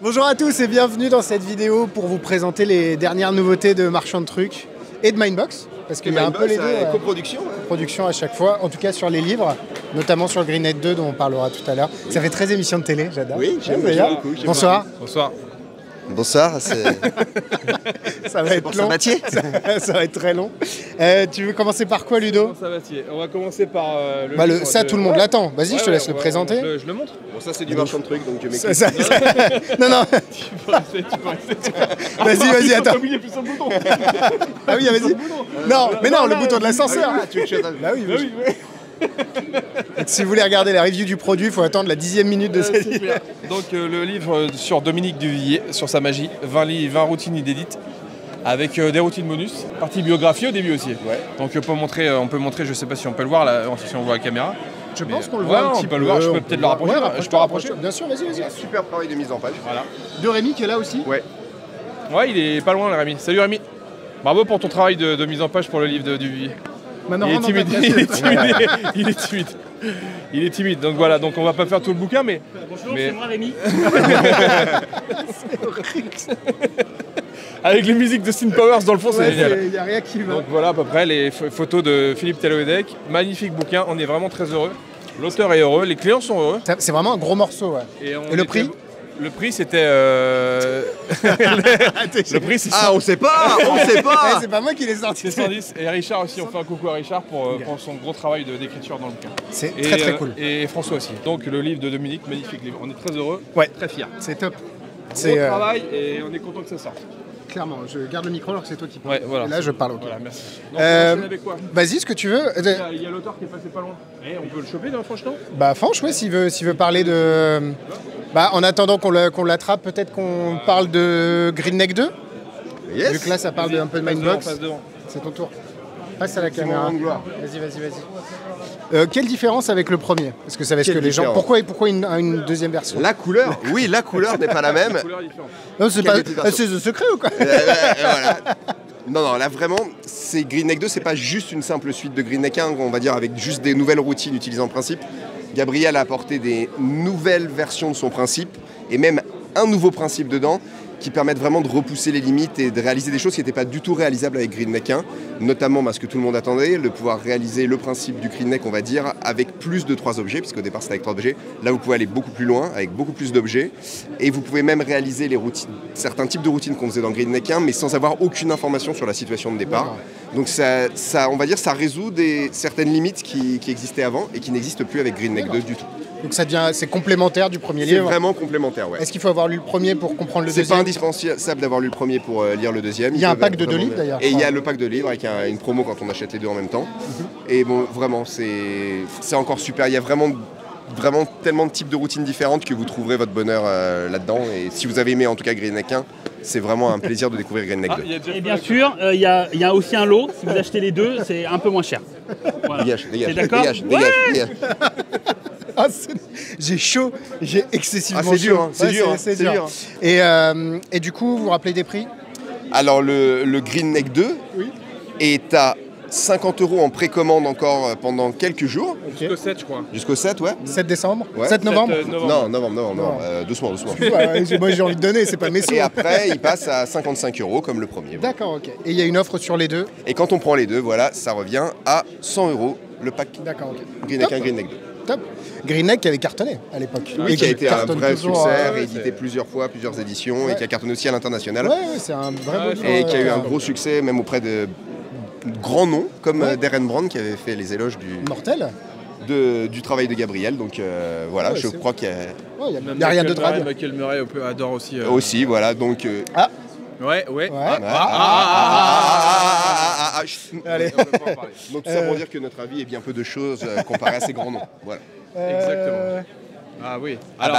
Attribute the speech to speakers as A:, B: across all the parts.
A: Bonjour à tous et bienvenue dans cette vidéo pour vous présenter les dernières nouveautés de Marchand de Trucs et de Mindbox. Parce qu'il y a un peu les deux.
B: Coproduction.
A: Production à chaque fois, en tout cas sur les livres, notamment sur le GreenNet 2 dont on parlera tout à l'heure. Ça fait 13 émissions de télé, j'adore.
B: Oui, j'aime beaucoup.
A: Bonsoir.
C: Bonsoir.
B: Bonsoir,
A: ça va être long. Ça va être très long. Tu veux commencer par quoi, Ludo?
C: On va commencer par
A: ça, tout le monde l'attend. Vas-y, je te laisse le présenter.
C: Je le montre.
B: Bon, ça, c'est du Marchand de Trucs, donc je m'excuse.
A: Non.
C: Tu peux rester.
A: Vas-y, attends.
C: Comme il est plus sur le bouton.
A: Ah oui, vas-y. Non, mais non, le bouton de l'ascenseur.
B: Bah
A: oui. Si vous voulez regarder la review du produit, il faut attendre la 10e minute de cette vidéo.
C: Donc le livre sur Dominique Duvillier, sur sa magie, 20 routines inédites, avec des routines bonus, partie biographie au début aussi. Ouais. Donc on peut montrer, je sais pas si on peut le voir, là, si on voit la caméra.
A: Je pense qu'on le voit un petit peu.
C: On peut le voir, je peux peut-être le rapprocher. Je peux rapprocher.
A: Bien sûr, vas-y.
B: Super travail de mise en page.
C: Voilà.
A: De Rémi qui est là aussi.
C: Ouais, il est pas loin, là, Rémi. Salut Rémi. Bravo pour ton travail de mise en page pour le livre de Duvillier. Il est timide, donc voilà, donc on va pas faire tout le bouquin, mais...
D: Bonjour, c'est moi Rémi.
A: C'est horrible.
C: Avec les musiques de Steam Powers dans le fond, c'est génial.
A: Il n'y a rien qui va.
C: Donc voilà à peu près les photos de Philippe Telloédec. Magnifique bouquin, on est vraiment très heureux. L'auteur est heureux, les clients sont heureux.
A: C'est vraiment un gros morceau, ouais. Et le prix?
C: Le prix c'était... Le prix c'est...
B: Ah, on sait pas.
A: C'est pas moi qui l'ai sorti.
C: C'est 110. Et Richard aussi, on fait un coucou à Richard pour son gros travail d'écriture dans le bouquin.
A: C'est très cool.
C: Et François aussi. Donc le livre de Dominique, magnifique livre. On est très heureux, très fiers.
A: C'est top.
C: Gros travail et on est content que ça sorte.
A: Clairement, je garde le micro alors que c'est toi qui parles.
C: Ouais, voilà.
A: Et là je parle.
C: Voilà, merci. Donc, on enchaîne avec quoi?
A: Vas-y, ce que tu veux.
C: Il y a l'auteur qui est passé pas loin. On peut le choper là, franchement?
A: Bah Franche, ouais, s'il veut parler de... Bah, en attendant qu'on l'attrape, peut-être qu'on parle de GreenNet 2.
B: Yes.
A: Vu que là, ça parle un peu de Mindbox.
C: C'est
A: ton tour. Passe à la caméra. Vas-y. Quelle différence avec le premier? Parce que ça va être que les gens... Pourquoi une deuxième version?
B: La couleur. Oui, la couleur n'est pas la même.
A: Non, c'est le secret ou quoi?
B: Voilà. Non, là vraiment, c'est GreenNet 2, c'est pas juste une simple suite de GreenNet 1, on va dire, avec juste des nouvelles routines utilisant le principe. Gabriel a apporté des nouvelles versions de son principe, et même un nouveau principe dedans, qui permettent vraiment de repousser les limites et de réaliser des choses qui n'étaient pas du tout réalisables avec GreenNet 1, notamment ce que tout le monde attendait, de pouvoir réaliser le principe du GreenNet, on va dire, avec plus de 3 objets, puisqu'au départ c'était avec 3 objets. Là vous pouvez aller beaucoup plus loin, avec beaucoup plus d'objets, et vous pouvez même réaliser les routines, certains types de routines qu'on faisait dans GreenNet 1, mais sans avoir aucune information sur la situation de départ. Donc ça on va dire, ça résout certaines limites qui existaient avant et qui n'existent plus avec GreenNet 2 du tout.
A: Donc c'est complémentaire du premier livre.
B: C'est vraiment complémentaire, ouais.
A: Est-ce qu'il faut avoir lu le premier pour comprendre le deuxième?
B: C'est pas indispensable d'avoir lu le premier pour lire le deuxième.
A: Il y a un pack de 2 livres d'ailleurs.
B: Et il y a le pack de livres avec une promo quand on achète les deux en même temps. Et bon, vraiment, c'est encore super. Il y a vraiment tellement de types de routines différentes que vous trouverez votre bonheur là-dedans. Et si vous avez aimé en tout cas GreenNet 1, c'est vraiment un plaisir de découvrir GreenNet 2.
D: Et bien sûr, il y a aussi un lot. Si vous achetez les deux, c'est un peu moins cher. Voilà.
B: Dégage.
A: J'ai chaud, j'ai excessivement chaud.
B: C'est dur.
A: Et du coup, vous vous rappelez des prix?
B: Alors le GreenNet 2 est à 50 € en précommande encore pendant quelques jours.
C: Jusqu'au 7, je crois.
B: Jusqu'au 7, ouais.
A: 7 décembre
B: ouais.
A: 7 novembre
B: Non. Doucement.
A: Moi j'ai envie de donner, c'est pas mes sous.
B: Et après, il passe à 55 € comme le premier.
A: D'accord, ok. Et il y a une offre sur les deux?
B: Et quand on prend les deux, voilà, ça revient à 100 € le pack.
A: D'accord, ok.
B: GreenNet 1, GreenNet 2.
A: Top. GreenNet qui avait cartonné à l'époque.
B: Oui, qui a été un vrai succès, réédité plusieurs fois, plusieurs éditions, et qui a cartonné aussi à l'international.
A: Ouais, c'est un vrai beau
B: et qui a eu un gros succès, même auprès de grands noms, comme Darren Brown, qui avait fait les éloges du travail de Gabriel. Donc voilà, je crois qu'il y a...
A: Il n'y a rien de drague.
C: Michael Murray adore aussi.
B: Aussi, voilà, donc...
C: Ouais.
A: Allez.
B: Donc tout ça pour dire que notre avis est bien peu de choses comparé à ces grands noms. Voilà.
C: Exactement. Ah oui.
B: Alors,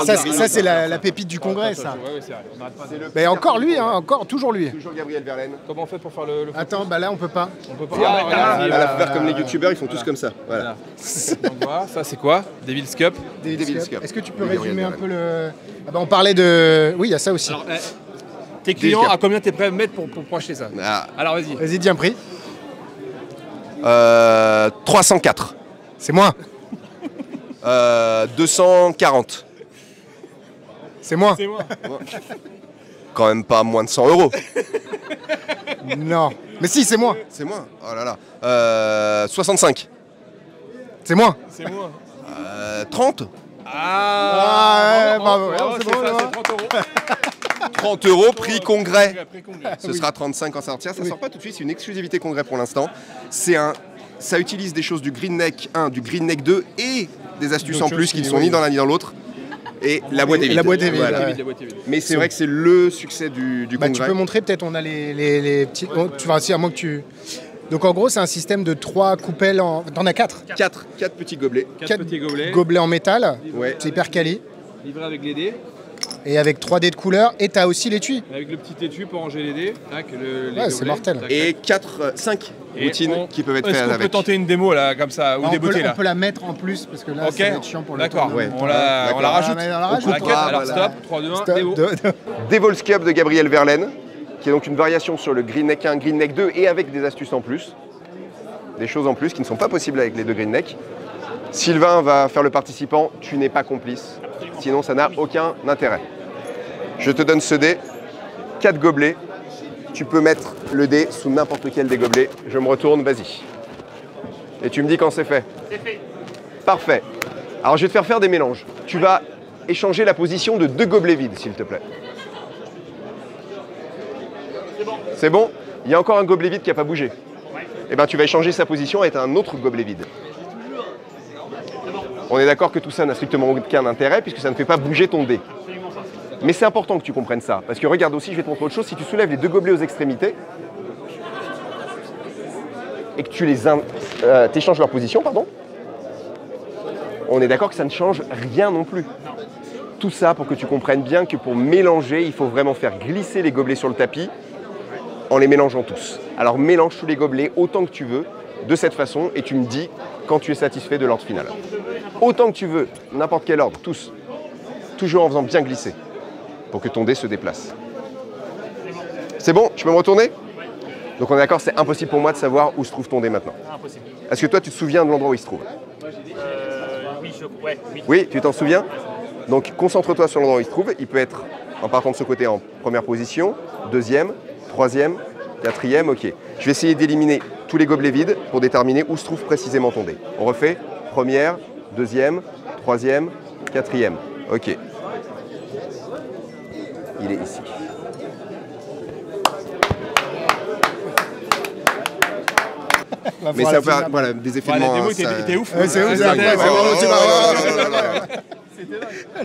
A: ça c'est la pépite du congrès, ça.
C: Ouais, c'est vrai.
A: Mais encore lui, toujours lui.
B: Toujours Gabriel Verlaine.
C: Comment on fait pour faire le
A: Attends, là on peut pas.
C: On peut pas.
B: Faire comme les youtubeurs, ils font tous comme ça. Voilà.
C: Donc voilà, ça c'est quoi? Devil's Cup.
A: Est-ce que tu peux résumer un peu le... on parlait de... Oui, il y a ça aussi.
C: Alors, tes clients, à combien t'es prêt à mettre pour acheter ça? Alors vas-y.
A: Vas-y, dis un prix.
B: 304.
A: C'est moins.
B: 240.
A: C'est moins.
C: C'est moi.
B: Quand même pas moins de 100 €.
A: Non. Mais si, c'est moins.
B: C'est moins. Oh là là. 65.
A: C'est moins.
C: C'est moi.
B: 30.
A: Ah, bravo.
C: C'est ça, c'est 30 €.
B: 30 € prix congrès.
C: Prix congrès.
B: Ce sera 35 quand ça sortira. Ça sort pas tout de suite, c'est une exclusivité congrès pour l'instant. Ça utilise des choses du Green Neck 1, du Green Neck 2 et des astuces en plus qui ne sont ni dans l'un ni dans l'autre. Et la boîte est vide.
A: La boîte est vide.
B: Voilà.
A: Ouais.
B: Mais c'est vrai que c'est le succès du
A: Tu
B: congrès.
A: peux montrer, peut-être, on a les petits. Oh, tu vas à moins que tu. Donc en gros, c'est un système de 3 coupelles en. T'en as 4.
B: 4 petits gobelets.
C: 4 petits gobelets.
A: Gobelets en métal.
B: Ouais.
A: C'est hyper quali.
C: Livré avec les dés.
A: Et avec 3 dés de couleur. Et t'as aussi l'étui.
C: Avec le petit étui pour ranger les dés. Tac, les
A: Ouais, c'est
C: gobelets.
A: mortel.
C: Tac,
B: Et
C: tac.
B: 5
C: Et
B: routines
C: on-
B: qui peuvent être
C: Est-ce
B: faites
C: qu'on peut
B: avec.
C: tenter une démo là, comme ça, ou
A: On
C: des
A: peut,
C: beautés
A: on
C: là?
A: peut la mettre en plus parce que là,
C: Ok,
A: ça va être chiant pour le
C: d'accord.
A: tournoi.
C: On la
B: D'accord.
C: rajoute.
A: Ah, mais on la rajoute.
C: On la
B: coupera,
C: quatre. Alors
B: voilà.
C: stop, 3, 2, 1,
A: Stop,
C: démo.
B: Devil's Cup de Gabriel Verlaine, qui est donc une variation sur le Green Neck 1, Green Neck 2 et avec des astuces en plus. Des choses en plus qui ne sont pas possibles avec les deux Green Neck. Sylvain va faire le participant, tu n'es pas complice. Sinon, ça n'a aucun intérêt. Je te donne ce dé, 4 gobelets. Tu peux mettre le dé sous n'importe quel des gobelets. Je me retourne, vas-y. Et tu me dis quand c'est fait.
D: C'est fait.
B: Parfait. Alors, je vais te faire des mélanges. Tu vas échanger la position de 2 gobelets vides, s'il te plaît.
D: C'est bon.
B: C'est bon? Il y a encore un gobelet vide qui n'a pas bougé. Eh bien, tu vas échanger sa position avec un autre gobelet vide. On est d'accord que tout ça n'a strictement aucun intérêt puisque ça ne fait pas bouger ton dé. Mais c'est important que tu comprennes ça. Parce que regarde aussi, je vais te montrer autre chose. Si tu soulèves les 2 gobelets aux extrémités et que tu les échanges leur position, pardon, on est d'accord que ça ne change rien non plus. Tout ça pour que tu comprennes bien que pour mélanger, il faut vraiment faire glisser les gobelets sur le tapis en les mélangeant tous. Alors mélange tous les gobelets autant que tu veux, de cette façon, et tu me dis quand tu es satisfait de l'ordre final. Autant que tu veux, n'importe quel ordre, tous. Toujours en faisant bien glisser, pour que ton dé se déplace. C'est bon? Je peux me retourner? Donc on est d'accord, c'est impossible pour moi de savoir où se trouve ton dé maintenant.
D: Impossible.
B: Est-ce que toi tu te souviens de l'endroit où il se trouve?
D: Oui, ouais, oui.
B: Oui, tu t'en souviens? Donc concentre-toi sur l'endroit où il se trouve. Il peut être en partant de ce côté en première position, deuxième, troisième, quatrième, ok. Je vais essayer d'éliminer tous les gobelets vides pour déterminer où se trouve précisément ton dé. On refait? Première, deuxième, troisième, quatrième. Ok. Il est ici. Mais ça va faire voilà, des effets de
C: La
B: moins,
C: démo
B: ça-
C: était ouf.
A: Ouais, c'est ouf,
C: Ouais,
A: c'est
C: c'était-
A: incroyable, c'est
B: ouais,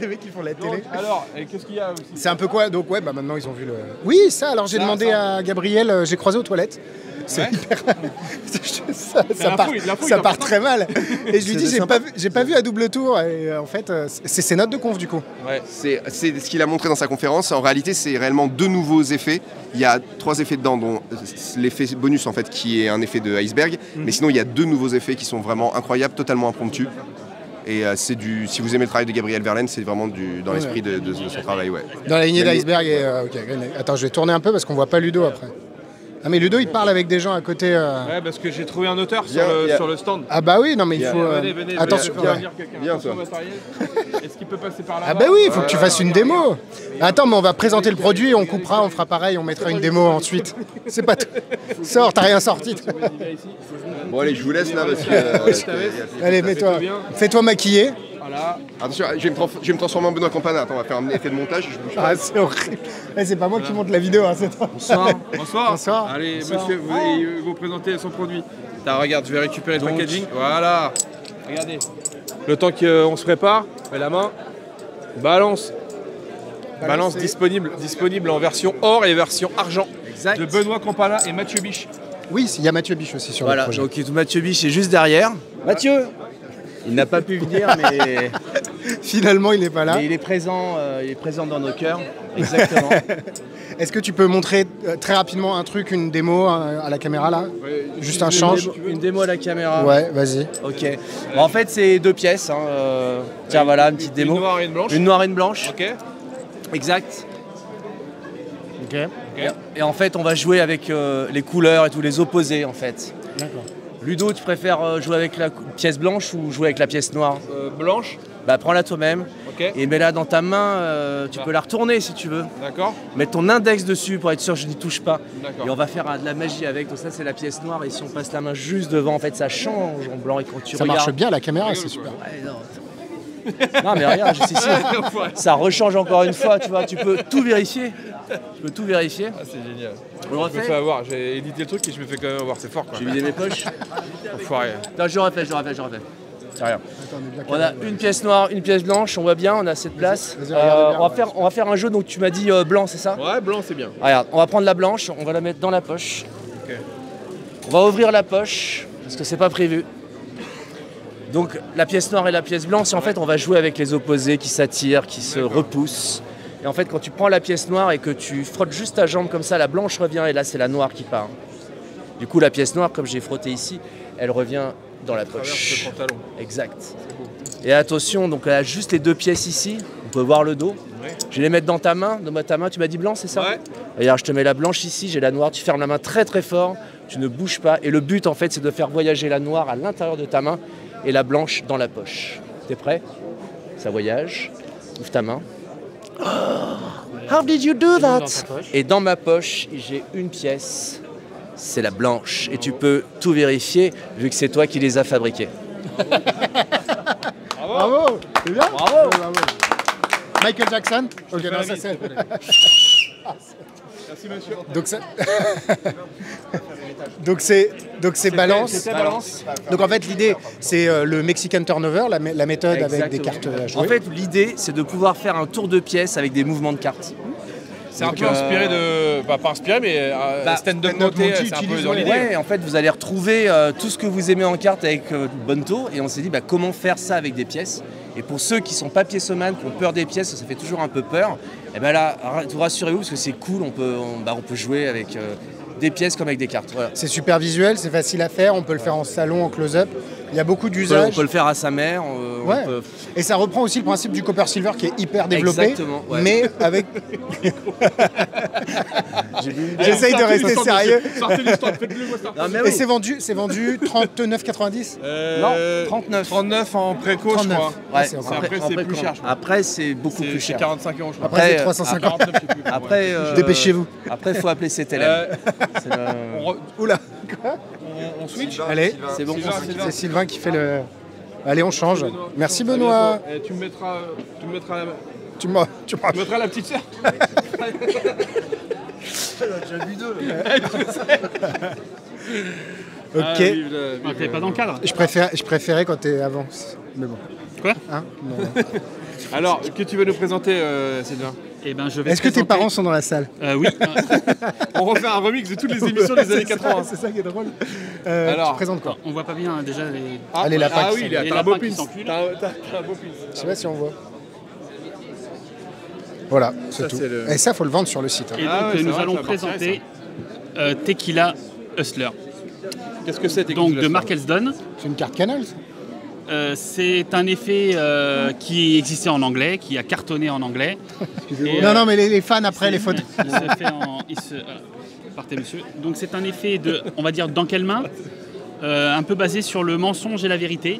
A: Les mecs qui font la télé.
C: Donc, alors, et qu'est-ce qu'il y a aussi?
A: C'est un peu quoi? Donc ouais, bah maintenant ils ont vu le. Oui, ça. Alors j'ai
C: Ça,
A: demandé
C: ça.
A: à Gabriel, j'ai croisé aux toilettes. C'est
C: Ouais.
A: hyper. ça
C: l'info,
A: part,
C: l'info
A: ça
C: est
A: part
C: importante.
A: très mal. Et je lui dis,
B: sympa.
A: j'ai pas vu à double tour. Et en fait, c'est ses notes de conf du coup.
C: Ouais.
B: C'est ce qu'il a montré dans sa conférence. En réalité, c'est réellement 2 nouveaux effets. Il y a 3 effets dedans, dont l'effet bonus en fait, qui est un effet de iceberg. Mais sinon, il y a 2 nouveaux effets qui sont vraiment incroyables, totalement impromptus. Et c'est du. Si vous aimez le travail de Gabriel Verlaine, c'est vraiment dans l'esprit de son travail, ouais.
A: Dans la lignée
B: Mais-
A: d'iceberg. Et ok. Attends, je vais tourner un peu parce qu'on voit pas Ludo après. Ah mais Ludo, il parle avec des gens à côté.
C: Ouais, parce que j'ai trouvé un auteur
B: Viens,
C: sur le stand.
A: Ah bah oui, non mais il
B: Viens.
A: faut.
C: Venez,
A: attention.
C: venez,
A: Ouais.
C: venir quelqu'un.
B: Viens,
C: Attention
B: toi.
C: au matériel. Est-ce qu'il peut passer par là?
A: Ah bah oui, il faut que tu fasses une démo. Attends, mais on va présenter le produit, on coupera, on fera pareil, on mettra une démo ensuite. C'est pas tout. Sors, t'as rien sorti.
B: Bon, allez, je vous laisse là parce que.
A: Allez, mets-toi. Fais-toi maquiller.
C: Voilà.
B: Attention, je vais me transformer en Benoît Campana. Attends, on va faire un effet de montage. Je bouge pas.
A: Ah, c'est horrible. Eh, c'est pas moi qui monte la vidéo, hein, c'est toi.
C: Bonsoir. Bonsoir.
A: Bonsoir.
C: Allez,
A: Bonsoir.
C: monsieur, vous présentez son produit. Regarde, je vais récupérer le packaging. Voilà. Regardez. Le temps qu'on se prépare, mets la main. Balance. Balance disponible en version or et version argent.
E: Exact.
C: De Benoît Campana et Mathieu Biche.
A: Oui, il y a Mathieu Biche aussi sur le
E: Voilà,
A: projet.
E: donc Mathieu Biche est juste derrière. Mathieu Il n'a pas pu venir, mais,
A: Finalement, il n'est pas là.
E: mais il est présent dans nos cœurs. Exactement.
A: Est-ce que tu peux montrer très rapidement un truc, une démo à la caméra là? Juste un change.
E: Une démo à la caméra.
A: Ouais, vas-y.
E: Ok. Bon, en fait, c'est 2 pièces. Hein, tiens, voilà, une petite démo.
C: Une noire et une blanche.
E: Une noire et une blanche.
C: Ok.
E: Exact.
A: Ok.
E: Et en fait, on va jouer avec les couleurs et tous les opposés, en fait.
A: D'accord.
E: Ludo, tu préfères jouer avec la pièce blanche ou jouer avec la pièce noire?
C: Blanche.
E: Bah prends-la toi-même
C: Ok.
E: et mets-la dans ta main, tu peux la retourner si tu veux.
C: D'accord.
E: Mets ton index dessus pour être sûr que je n'y touche pas.
C: D'accord.
E: Et on va faire de la magie avec. Donc ça c'est la pièce noire et si on passe la main juste devant, en fait ça change en blanc et quand tu
A: Ça
E: regardes...
A: marche bien la caméra, c'est super.
E: Ouais, non, mais regarde, je sais si ça rechange encore une fois, tu vois, tu peux tout vérifier. Tu peux tout vérifier.
C: Ah, c'est génial.
E: On le
C: Je me fais
E: refait.
C: avoir. J'ai édité le truc et je me fais quand même avoir. C'est fort quoi.
E: J'ai vidé mes poches.
C: Enfoiré.
E: Non, je refais. C'est rien. On a une pièce noire, une pièce blanche, on voit bien, on a cette place.
A: Vas-y, regardez bien,
E: On va faire un jeu, donc tu m'as dit blanc, c'est ça?
C: Ouais, blanc c'est bien.
E: Regarde, on va prendre la blanche, on va la mettre dans la poche.
C: Ok.
E: On va ouvrir la poche, parce que c'est pas prévu. Donc la pièce noire et la pièce blanche, en fait on va jouer avec les opposés qui s'attirent, qui se repoussent. Et en fait quand tu prends la pièce noire et que tu frottes juste ta jambe comme ça, la blanche revient et là c'est la noire qui part. Du coup la pièce noire, comme j'ai frotté ici, elle revient dans la
C: Traverse
E: poche.
C: le pantalon.
E: Exact. Et attention, donc elle a juste les deux pièces ici, on peut voir le dos.
C: Ouais.
E: Je vais les mettre dans ta main, tu m'as dit blanc, c'est ça?
C: Ouais.
E: Regarde, je te mets la blanche ici, j'ai la noire, tu fermes la main très très fort, tu ne bouges pas. Et le but en fait c'est de faire voyager la noire à l'intérieur de ta main et la blanche dans la poche. T'es prêt? Ça voyage. Ouvre ta main. How did you do that? Et dans ma poche, j'ai une pièce. C'est la blanche. Et tu peux tout vérifier vu que c'est toi qui les as fabriquées.
A: Bravo, c'est bien.
E: Bravo.
A: Michael Jackson. Ok, non, ça c'est.
C: Merci monsieur.
A: Donc ça. donc c'est balance.
E: C'était balance.
A: Donc en fait l'idée c'est le Mexican turnover, la méthode avec des
E: Exactement.
A: cartes à jouer.
E: En fait, l'idée, c'est de pouvoir faire un tour de pièces avec des mouvements de cartes.
C: C'est un
E: Donc,
C: peu inspiré de. Bah, pas inspiré, mais stand-up monté, c'est un peu dans l'idée.
E: Ouais, en fait, vous allez retrouver tout ce que vous aimez en carte avec Bonto. Et on s'est dit, bah, comment faire ça avec des pièces? Et pour ceux qui sont pas piésomanes, qui ont peur des pièces, ça fait toujours un peu peur. Et ben là, rassurez-vous, parce que c'est cool, on peut jouer avec des pièces comme avec des cartes. Voilà.
A: C'est super visuel, c'est facile à faire, on peut le faire en salon, en close-up. Il y a beaucoup
E: On
A: d'usages.
E: peut le faire à sa mère.
A: Ouais.
E: On peut...
A: Et ça reprend aussi le principe du copper silver qui est hyper développé.
E: Exactement, ouais.
A: Mais avec. J'essaye de rester sérieux.
C: Sortez l'histoire, faites-le moi ça.
E: Non, mais
A: Et
E: oui.
A: c'est vendu 39,90.
E: Non, 39.
C: 39 en préco, je
A: 39.
C: crois.
A: Ouais,
E: Ouais,
A: c'est encore-
C: Après, c'est plus cher, je crois.
E: Après, c'est beaucoup plus
C: C'est
E: cher.
C: 45 euros, je crois.
A: Après, c'est
E: Après,
A: 350.
C: 49, je sais plus.
E: Après,
A: Dépêchez-vous.
E: Après, il faut appeler CTLM. C'est le-
A: Oula.
C: On switch.
A: Allez,
E: C'est bon.
A: c'est Sylvain qui fait le. Allez, on change. Merci Benoît.
C: Tu me mettras la,
A: Tu m'as.
C: tu me mettras la petite sœur.
A: Ok.
C: Ah, vive la- vive
D: Ah, t'es pas dans le cadre.
A: Je préférais quand t'es avant. Mais bon.
D: Quoi?
A: Hein non.
C: Alors, que tu veux nous présenter, Sylvain?
D: Eh ben, je vais
A: Est-ce que tes
D: présenter-
A: parents sont dans la salle?
D: Oui.
C: On refait un remix de toutes les émissions des années 80.
A: C'est ça qui est drôle.
C: Alors,
A: tu présentes quoi?
D: On voit pas bien déjà les.
A: Allez, la
C: Ah
A: PAC.
C: oui,
D: Les
C: t'as un
D: lapins
C: beau
D: qui
C: pins.
D: s'enculent.
C: T'as un beau pins.
A: Je sais pas si on voit. Voilà, c'est
C: Ça,
A: tout.
C: c'est le-
A: Et ça, faut le vendre sur le site. hein.
D: Et donc
C: Ah ouais, c'est
D: nous
C: vrai,
D: allons
C: ça va partir,
D: présenter Tequila Hustler.
C: Qu'est-ce que c'est, tes
D: Donc
C: Kings
D: de
C: Lester
D: Mark Elsdon.
A: C'est une carte canal. Ça.
D: C'est un effet qui existait en anglais, qui a cartonné en anglais. Et,
A: Non, non, mais les fans après les photos.
D: Il se fait en. Partez, monsieur. Donc c'est un effet de, on va dire, dans quelle main un peu basé sur le mensonge et la vérité.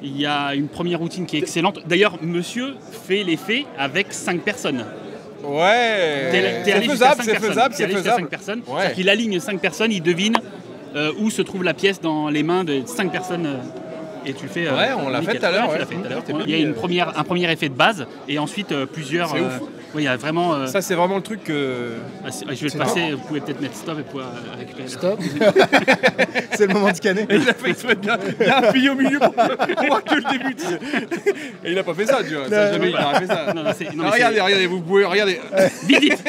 D: Il y a une première routine qui est excellente. D'ailleurs, monsieur fait l'effet avec 5 personnes.
C: Ouais.
D: T'es
C: C'est
D: allé jusqu'à
C: faisable,
D: 5
C: c'est
D: personnes.
C: faisable,
D: T'es
C: c'est
D: allé jusqu'à 5
C: faisable.
D: personnes.
C: Ouais.
D: C'est-à-dire qu'il aligne 5 personnes, il devine où se trouve la pièce dans les mains de 5 personnes. Et tu le fais.
C: Ouais, on l'a
D: nickel.
C: fait tout à l'heure,
D: Ouais, tu
C: ouais.
D: l'as fait tout à l'heure.
C: T'es
D: Il y a un premier effet de base et ensuite plusieurs.
C: C'est ouf.
D: Oui, il y a vraiment.
C: Ça, c'est vraiment le truc que.
D: Je vais te passer, vous pouvez peut-être mettre stop et pouvoir récupérer.
A: Stop. C'est le moment de scanner.
C: Il a fait exprès de bien. Il a appuyé au milieu pour voir que le début. Tu sais. Et il a pas fait ça, tu vois. Ça, jamais il aurait fait ça.
D: Non, non, c'est- non, mais
C: Regardez, regardez, vous pouvez. Regardez.
D: Vite, vite.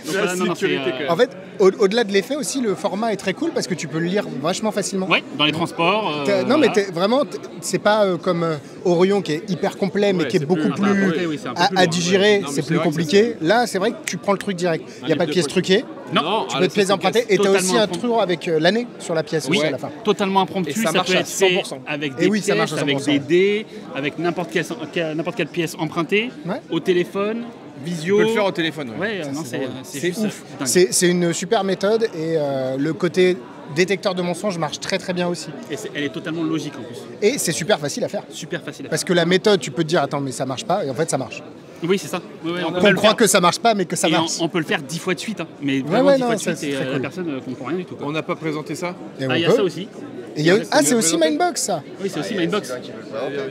D: Donc, voilà, non, non, c'est,
C: sécurité, quand même.
A: En fait, au-delà de l'effet aussi, le format est très cool parce que tu peux le lire vachement facilement.
D: Ouais, dans les transports.
A: Non, mais
D: voilà.
A: vraiment, c'est pas comme Orion qui est hyper complet mais
C: Ouais,
A: qui est
C: c'est
A: beaucoup
C: plus-
A: plus
D: ouais, oui, c'est un peu plus
A: à
D: lourd,
A: digérer,
C: ouais. Non, mais
A: c'est
C: c'est
A: plus
C: vrai que
A: compliqué. Là, c'est vrai que tu prends le truc direct. Il n'y a pas de pièces truquées,
D: Non,
A: tu peux te pièces emprunter et tu as
D: totalement
A: aussi un
D: impromptu.
A: trou avec l'année sur la pièce
D: Oui,
A: aussi à la fin.
D: totalement impromptu.
C: Et ça marche
D: peut
C: à
D: être fait
C: 100%.
D: avec
A: Et
D: des
A: oui, ça marche
D: pièces,
A: à
D: avec
A: 100%.
D: des dés, avec n'importe quelle pièce empruntée,
A: Ouais.
D: au téléphone, visio.
C: Tu peux le faire au téléphone. Ouais.
D: Ouais, non, c'est
C: C'est
D: juste
C: ouf.
D: dingue.
A: C'est une super méthode et le côté détecteur de mensonges marche très très bien aussi.
D: Et elle est totalement logique en plus.
A: Et c'est super facile à faire.
D: Super facile à faire.
A: Parce que la méthode, tu peux te dire, attends, mais ça marche pas, et en fait, ça marche.
D: Oui, c'est ça.
A: On croit que ça marche pas, mais que ça marche.
D: On peut le faire 10 fois de suite, hein. Mais vraiment 10 fois de suite, et la personne ne comprend rien du tout.
C: On n'a pas présenté ça.
D: Il y a ça aussi.
A: C'est aussi Mindbox, ça.
D: Oui, c'est aussi Mindbox.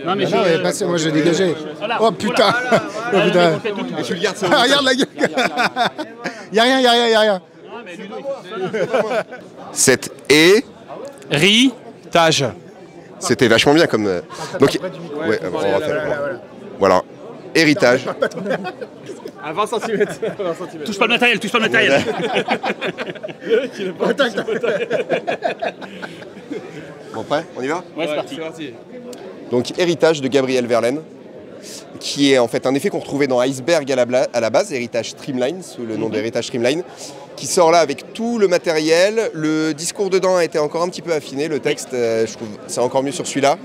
A: Non, mais moi, j'ai dégagé. Oh putain.
B: Et tu le gardes, ça.
A: Regarde la gueule. Y a rien.
B: Cette
C: Héritage.
B: C'était vachement bien comme. Donc, ouais, on va faire. Voilà. Héritage.
C: À 20 cm.
D: Touche pas le matériel.
B: Bon, prêt? On y va?
D: Ouais, c'est parti.
B: Donc, Héritage de Gabriel Verlaine, qui est en fait un effet qu'on retrouvait dans Iceberg à la base, Héritage Streamline, sous le nom d'Héritage Streamline, qui sort là avec tout le matériel. Le discours dedans a été encore un petit peu affiné, le texte, je trouve, c'est encore mieux sur celui-là.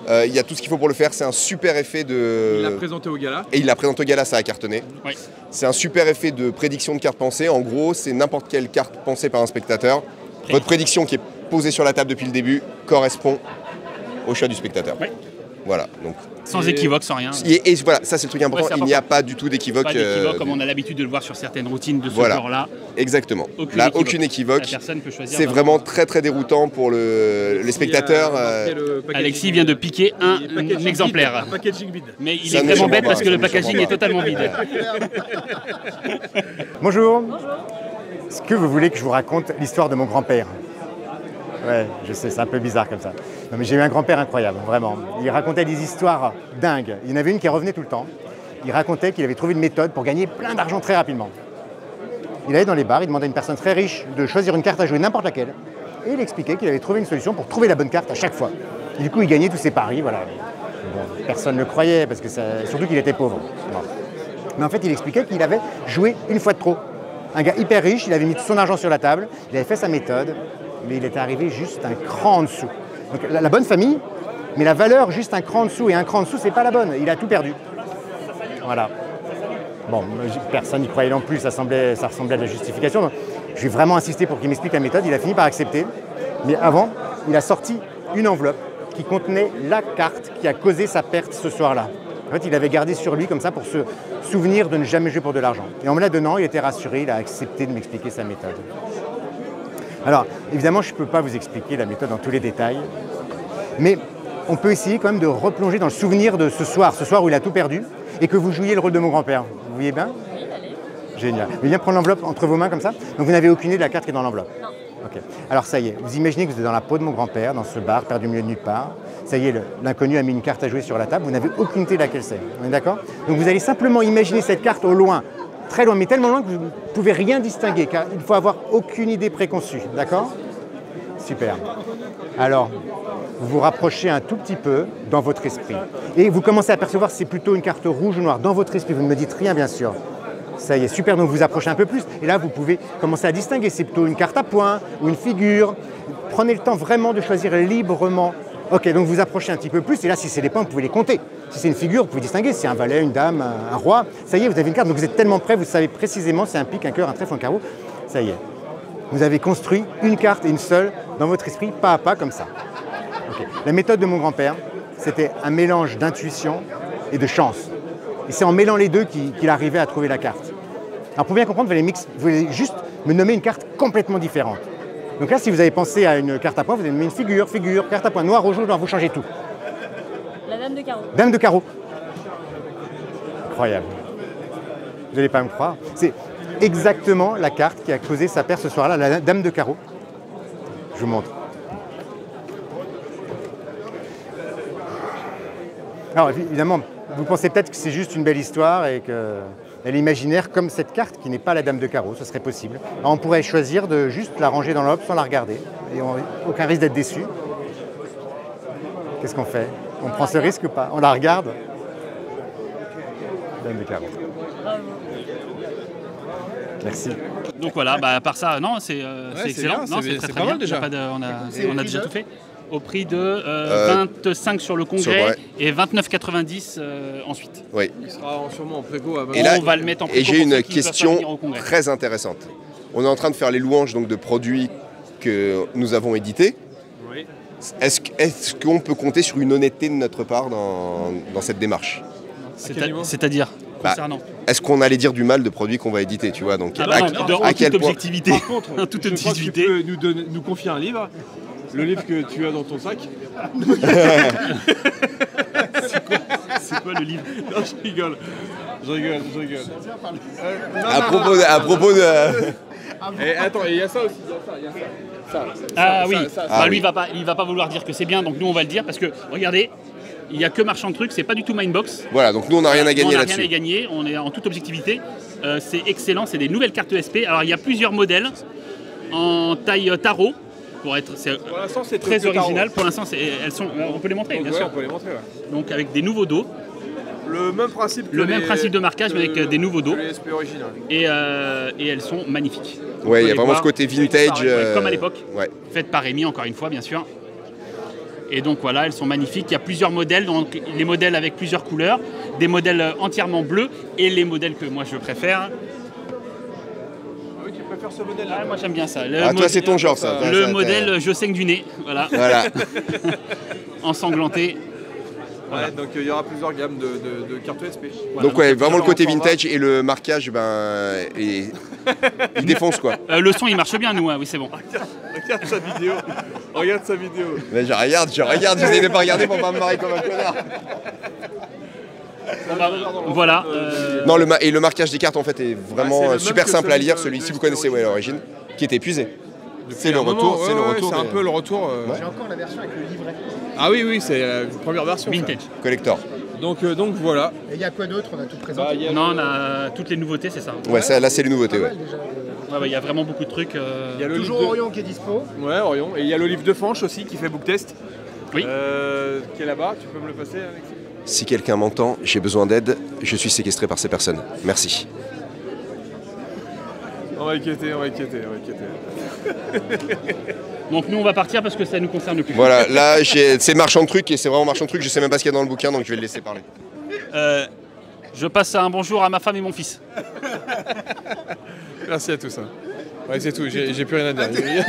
B: Il y a tout ce qu'il faut pour le faire, c'est un super effet de...
C: Il l'a présenté au gala.
B: Et il l'a présenté au gala, ça a cartonné.
D: Oui.
B: C'est un super effet de prédiction de carte pensée. En gros, c'est n'importe quelle carte pensée par un spectateur. Votre prédiction qui est posée sur la table depuis le début correspond au choix du spectateur.
D: Oui.
B: Voilà. Donc,
D: sans équivoque, sans rien.
B: Et voilà, ça c'est le truc important, il n'y a pas du tout d'équivoque.
D: Pas d'équivoque, comme on a l'habitude de le voir sur certaines routines de ce genre-là.
B: Exactement. Aucune équivoque.
D: La personne peut choisir.
B: C'est vraiment très très déroutant pour les spectateurs.
D: Alexis vient de piquer un exemplaire.
C: Un packaging vide.
D: Mais il est vraiment bête parce que le packaging est totalement vide.
F: Bonjour. Est-ce que vous voulez que je vous raconte l'histoire de mon grand-père? Ouais, je sais, c'est un peu bizarre comme ça. Non, mais j'ai eu un grand-père incroyable, vraiment. Il racontait des histoires dingues. Il y en avait une qui revenait tout le temps. Il racontait qu'il avait trouvé une méthode pour gagner plein d'argent très rapidement. Il allait dans les bars, il demandait à une personne très riche de choisir une carte à jouer n'importe laquelle. Et il expliquait qu'il avait trouvé une solution pour trouver la bonne carte à chaque fois. Et du coup, il gagnait tous ses paris, voilà. Bon, personne ne le croyait, parce que surtout qu'il était pauvre. Bon. Mais en fait, il expliquait qu'il avait joué une fois de trop. Un gars hyper riche, il avait mis tout son argent sur la table, il avait fait sa méthode, mais il était arrivé juste un cran en dessous. Donc la bonne famille, mais la valeur juste un cran en dessous, et un cran en dessous, c'est pas la bonne, il a tout perdu. Voilà. Bon, personne n'y croyait non plus, ça ressemblait à de la justification. Donc, je vais vraiment insister pour qu'il m'explique la méthode, il a fini par accepter. Mais avant, il a sorti une enveloppe qui contenait la carte qui a causé sa perte ce soir-là. En fait, il avait gardé sur lui comme ça pour se souvenir de ne jamais jouer pour de l'argent. Et en me la donnant, il était rassuré, il a accepté de m'expliquer sa méthode. Alors, évidemment, je ne peux pas vous expliquer la méthode dans tous les détails, mais on peut essayer quand même de replonger dans le souvenir de ce soir où il a tout perdu, et que vous jouiez le rôle de mon grand-père. Vous voyez bien? Oui, allez. Génial. Vous voulez bien prendre l'enveloppe entre vos mains comme ça? Donc vous n'avez aucune idée de la carte qui est dans l'enveloppe? Non. Ok. Alors ça y est, vous imaginez que vous êtes dans la peau de mon grand-père, dans ce bar perdu au milieu de nulle part. Ça y est, l'inconnu a mis une carte à jouer sur la table, vous n'avez aucune idée de laquelle c'est. On est d'accord? Donc vous allez simplement imaginer cette carte au loin, très loin, mais tellement loin que vous ne pouvez rien distinguer, car il faut avoir aucune idée préconçue. D'accord? Super. Alors, vous vous rapprochez un tout petit peu dans votre esprit. Et vous commencez à percevoir si c'est plutôt une carte rouge ou noire. Dans votre esprit, vous ne me dites rien, bien sûr. Ça y est, super, donc vous vous approchez un peu plus. Et là, vous pouvez commencer à distinguer. C'est plutôt une carte à points ou une figure. Prenez le temps vraiment de choisir librement. Ok, donc vous approchez un petit peu plus. Et là, si c'est des points, vous pouvez les compter. Si c'est une figure, vous pouvez distinguer. Si c'est un valet, une dame, un roi. Ça y est, vous avez une carte. Donc vous êtes tellement prêt, vous savez précisément si c'est un pic, un cœur, un trèfle, un carreau. Ça y est. Vous avez construit une carte et une seule dans votre esprit, pas à pas, comme ça. Okay. La méthode de mon grand-père, c'était un mélange d'intuition et de chance. Et c'est en mêlant les deux qu'il arrivait à trouver la carte. Alors pour bien comprendre, vous allez juste me nommer une carte complètement différente. Donc là, si vous avez pensé à une carte à points, vous allez nommer une figure, carte à points, noir, rouge, noir, vous changez tout.
G: La dame de carreau.
F: Dame de carreau. Incroyable. Vous n'allez pas me croire. C'est exactement la carte qui a causé sa perte ce soir-là, la dame de carreau. Je vous montre. Alors évidemment, vous pensez peut-être que c'est juste une belle histoire et qu'elle est imaginaire comme cette carte qui n'est pas la dame de carreau, ce serait possible. Alors, on pourrait choisir de juste la ranger dans l'enveloppe sans la regarder et aucun risque d'être déçu. Qu'est-ce qu'on fait? On prend ce risque ou pas? On la regarde? Dame de carreau. Merci.
D: Donc voilà, à part ça, non, c'est excellent.
C: C'est très bien déjà.
D: On a déjà tout fait. Au prix de 25 sur le congrès et 29,90 ensuite.
B: Oui.
C: Il sera sûrement en préco à 20.
B: Et là,
D: on va le mettre en préco.
B: Et j'ai une question très intéressante. On est en train de faire les louanges donc, de produits que nous avons édité.
C: Oui.
B: Est-ce qu'on peut compter sur une honnêteté de notre part dans cette démarche?
D: C'est-à-dire concernant.
B: Est-ce qu'on allait dire du mal de produits qu'on va éditer, tu vois? Donc,
D: à quelle objectivité.
C: Par contre,
D: en toute
C: je crois que tu
D: objectivité.
C: peux nous confier un livre, le livre que tu as dans ton sac.
D: C'est quoi le livre?
C: Non, je rigole.
B: À propos de...
C: Et attends, il y a ça aussi.
D: Oui.
B: oui.
D: Lui, il va pas vouloir dire que c'est bien, donc nous on va le dire parce que regardez, il n'y a que Marchand de Trucs, c'est pas du tout Mindbox.
B: Voilà, donc nous on n'a rien à gagner là-dessus.
D: On n'a rien à gagner, on est en toute objectivité. C'est excellent, c'est des nouvelles cartes ESP. Alors il y a plusieurs modèles en taille tarot. Pour l'instant, c'est très original. Pour l'instant, on peut les montrer,
C: donc,
D: bien sûr.
C: On peut les montrer, ouais.
D: Donc avec des nouveaux dos.
C: Le même principe
D: de marquage, mais avec des nouveaux dos.
C: l'ESP original.
D: Et elles sont magnifiques.
B: Ouais, il y a vraiment ce côté vintage.
D: Comme à l'époque.
B: Ouais.
D: Faites par Rémi, encore une fois, bien sûr. Et donc voilà, elles sont magnifiques. Il y a plusieurs modèles, donc les modèles avec plusieurs couleurs, des modèles entièrement bleus et les modèles que moi je préfère.
C: Oui, tu préfères ce modèle-là?
D: Moi j'aime bien ça.
B: Toi c'est ton genre ça.
D: Le modèle je saigne du nez, voilà. Ensanglanté.
C: Voilà. Ouais, donc il y aura plusieurs gammes de cartes ESP.
B: Voilà, donc ouais, vraiment le côté vintage et le marquage, il défonce quoi.
D: Le son il marche bien nous, hein, oui c'est bon.
C: Regarde sa vidéo. Regarde sa vidéo.
B: Mais je regarde, j'essaie de pas regarder pour pas me marrer comme un connard.
D: Voilà.
B: Non, le marquage des cartes en fait est vraiment super simple à lire, celui-ci vous connaissez à l'origine, qui était épuisé. C'est le retour,
C: c'est un peu le retour.
A: J'ai encore la version avec le livret.
C: Ah oui, c'est la première version.
D: Vintage.
B: Collector.
C: Donc voilà.
A: Et il y a quoi d'autre? On a tout présenté.
D: Non, on a toutes les nouveautés, c'est ça.
B: Ouais, ça, là c'est les nouveautés. Ouais.
D: Il y a vraiment beaucoup de trucs.
C: Il y a
A: toujours Orion qui est dispo.
C: Ouais, Orion. Et il y a le livre de Fanche aussi qui fait book test.
D: Oui.
C: Qui est là-bas. Tu peux me le passer, Alexis?
B: Si quelqu'un m'entend, j'ai besoin d'aide, je suis séquestré par ces personnes. Merci.
C: On va inquiéter.
D: Donc nous on va partir parce que ça nous concerne plus.
B: Voilà, là c'est Marchand de Trucs et c'est vraiment Marchand de Trucs, je sais même pas ce qu'il y a dans le bouquin donc je vais le laisser parler.
D: Je passe un bonjour à ma femme et mon fils.
C: Merci à tous. Ouais, c'est tout, j'ai plus rien à dire.